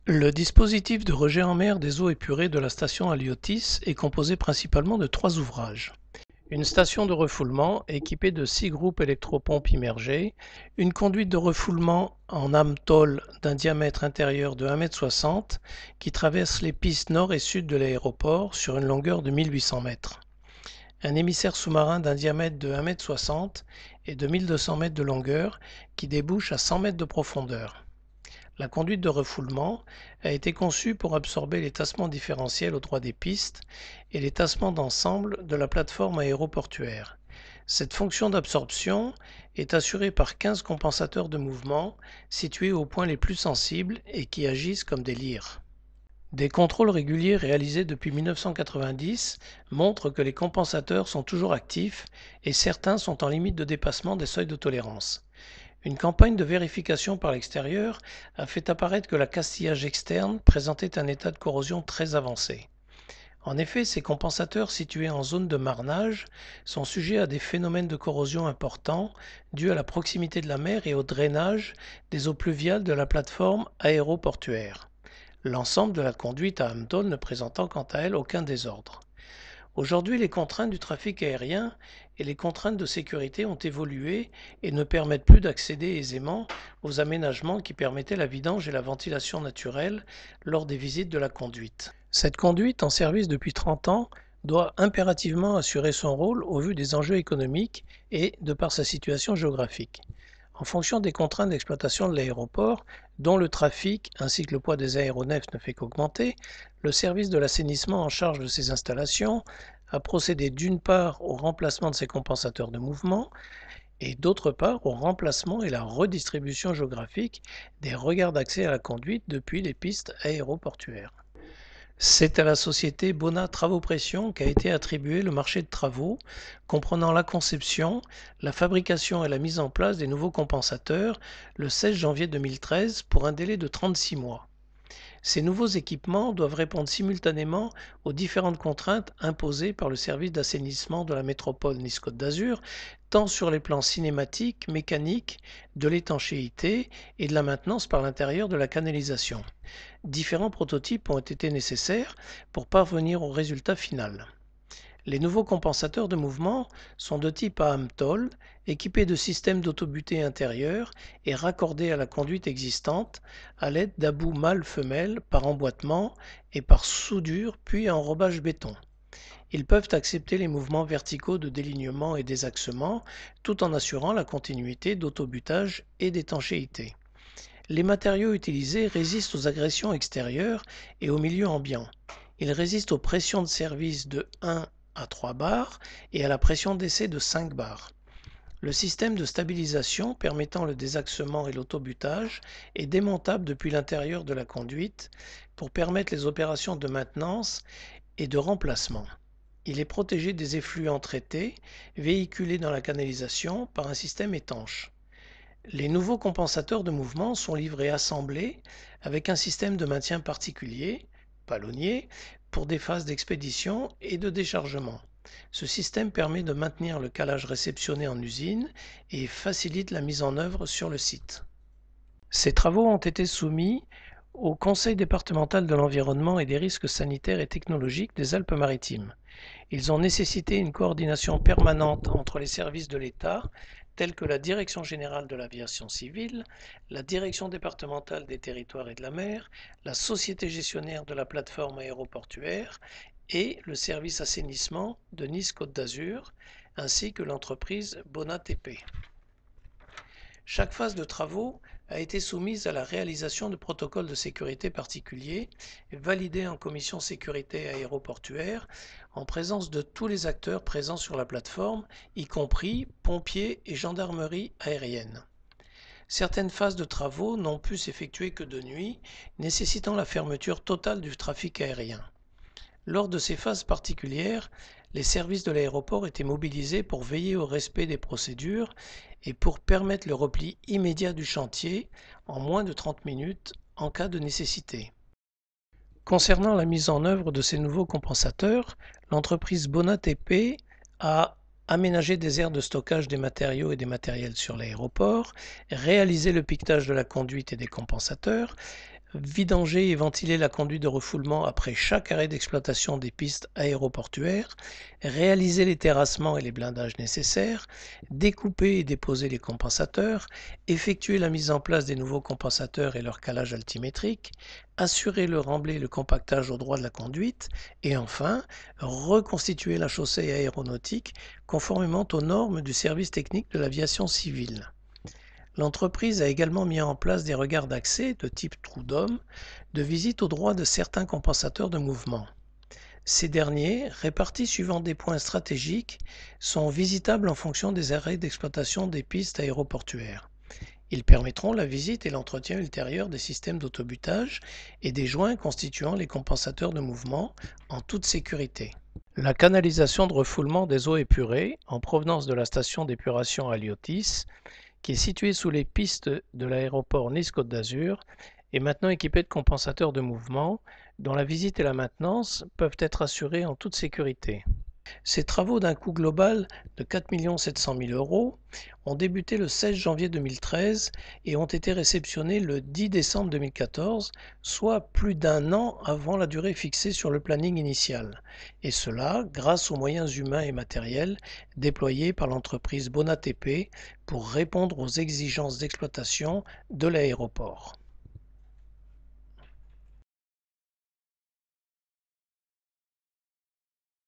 Le dispositif de rejet en mer des eaux épurées de la station Haliotis est composé principalement de trois ouvrages. Une station de refoulement équipée de 6 groupes électropompes immergés, une conduite de refoulement en âme-tôle d'un diamètre intérieur de 1,60 m qui traverse les pistes nord et sud de l'aéroport sur une longueur de 1800 mètres. Un émissaire sous-marin d'un diamètre de 1,60 m et de 1200 mètres de longueur qui débouche à 100 mètres de profondeur. La conduite de refoulement a été conçue pour absorber les tassements différentiels au droit des pistes et les tassements d'ensemble de la plateforme aéroportuaire. Cette fonction d'absorption est assurée par 15 compensateurs de mouvement situés aux points les plus sensibles et qui agissent comme des lyres. Des contrôles réguliers réalisés depuis 1990 montrent que les compensateurs sont toujours actifs et certains sont en limite de dépassement des seuils de tolérance. Une campagne de vérification par l'extérieur a fait apparaître que l'accastillage externe présentait un état de corrosion très avancé. En effet, ces compensateurs situés en zone de marnage sont sujets à des phénomènes de corrosion importants dus à la proximité de la mer et au drainage des eaux pluviales de la plateforme aéroportuaire. L'ensemble de la conduite à Hampton ne présentant quant à elle aucun désordre. Aujourd'hui, les contraintes du trafic aérien et les contraintes de sécurité ont évolué et ne permettent plus d'accéder aisément aux aménagements qui permettaient la vidange et la ventilation naturelle lors des visites de la conduite. Cette conduite, en service depuis 30 ans, doit impérativement assurer son rôle au vu des enjeux économiques et de par sa situation géographique. En fonction des contraintes d'exploitation de l'aéroport, dont le trafic ainsi que le poids des aéronefs ne fait qu'augmenter, le service de l'assainissement en charge de ces installations a procédé d'une part au remplacement de ces compensateurs de mouvement et d'autre part au remplacement et la redistribution géographique des regards d'accès à la conduite depuis les pistes aéroportuaires. C'est à la société Bona Travaux Pression qu'a été attribué le marché de travaux, comprenant la conception, la fabrication et la mise en place des nouveaux compensateurs le 16 janvier 2013 pour un délai de 36 mois. Ces nouveaux équipements doivent répondre simultanément aux différentes contraintes imposées par le service d'assainissement de la métropole Nice-Côte d'Azur, tant sur les plans cinématiques, mécaniques, de l'étanchéité et de la maintenance par l'intérieur de la canalisation. Différents prototypes ont été nécessaires pour parvenir au résultat final. Les nouveaux compensateurs de mouvement sont de type AMTOL, équipés de systèmes d'autobutée intérieur et raccordés à la conduite existante à l'aide d'abous mâle-femelle par emboîtement et par soudure puis enrobage béton. Ils peuvent accepter les mouvements verticaux de délignement et désaxement tout en assurant la continuité d'autobutage et d'étanchéité. Les matériaux utilisés résistent aux agressions extérieures et au milieu ambiant. Ils résistent aux pressions de service de 1 à 3 bars et à la pression d'essai de 5 bars. Le système de stabilisation permettant le désaxement et l'autobutage est démontable depuis l'intérieur de la conduite pour permettre les opérations de maintenance et de remplacement. Il est protégé des effluents traités véhiculés dans la canalisation par un système étanche. Les nouveaux compensateurs de mouvement sont livrés assemblés avec un système de maintien particulier, palonnier, pour des phases d'expédition et de déchargement. Ce système permet de maintenir le calage réceptionné en usine et facilite la mise en œuvre sur le site. Ces travaux ont été soumis au Conseil départemental de l'environnement et des risques sanitaires et technologiques des Alpes-Maritimes. Ils ont nécessité une coordination permanente entre les services de l'État, tels que la Direction générale de l'aviation civile, la Direction départementale des territoires et de la mer, la Société gestionnaire de la plateforme aéroportuaire et le service assainissement de Nice-Côte d'Azur, ainsi que l'entreprise Bona TP. Chaque phase de travaux a été soumise à la réalisation de protocoles de sécurité particuliers, validés en commission sécurité aéroportuaire, en présence de tous les acteurs présents sur la plateforme, y compris pompiers et gendarmerie aérienne. Certaines phases de travaux n'ont pu s'effectuer que de nuit, nécessitant la fermeture totale du trafic aérien. Lors de ces phases particulières, les services de l'aéroport étaient mobilisés pour veiller au respect des procédures et pour permettre le repli immédiat du chantier en moins de 30 minutes en cas de nécessité. Concernant la mise en œuvre de ces nouveaux compensateurs, l'entreprise Bona TP a aménagé des aires de stockage des matériaux et des matériels sur l'aéroport, réalisé le piquetage de la conduite et des compensateurs, vidanger et ventiler la conduite de refoulement après chaque arrêt d'exploitation des pistes aéroportuaires, réaliser les terrassements et les blindages nécessaires, découper et déposer les compensateurs, effectuer la mise en place des nouveaux compensateurs et leur calage altimétrique, assurer le remblai et le compactage au droit de la conduite, et enfin, reconstituer la chaussée aéronautique conformément aux normes du service technique de l'aviation civile. L'entreprise a également mis en place des regards d'accès de type trou d'homme, de visite au droit de certains compensateurs de mouvement. Ces derniers, répartis suivant des points stratégiques, sont visitables en fonction des arrêts d'exploitation des pistes aéroportuaires. Ils permettront la visite et l'entretien ultérieur des systèmes d'autobutage et des joints constituant les compensateurs de mouvement en toute sécurité. La canalisation de refoulement des eaux épurées en provenance de la station d'épuration à Liotis, qui est située sous les pistes de l'aéroport Nice-Côte d'Azur, est maintenant équipée de compensateurs de mouvement dont la visite et la maintenance peuvent être assurées en toute sécurité. Ces travaux d'un coût global de 4 700 000 € ont débuté le 16 janvier 2013 et ont été réceptionnés le 10 décembre 2014, soit plus d'un an avant la durée fixée sur le planning initial, et cela grâce aux moyens humains et matériels déployés par l'entreprise Bonatp pour répondre aux exigences d'exploitation de l'aéroport.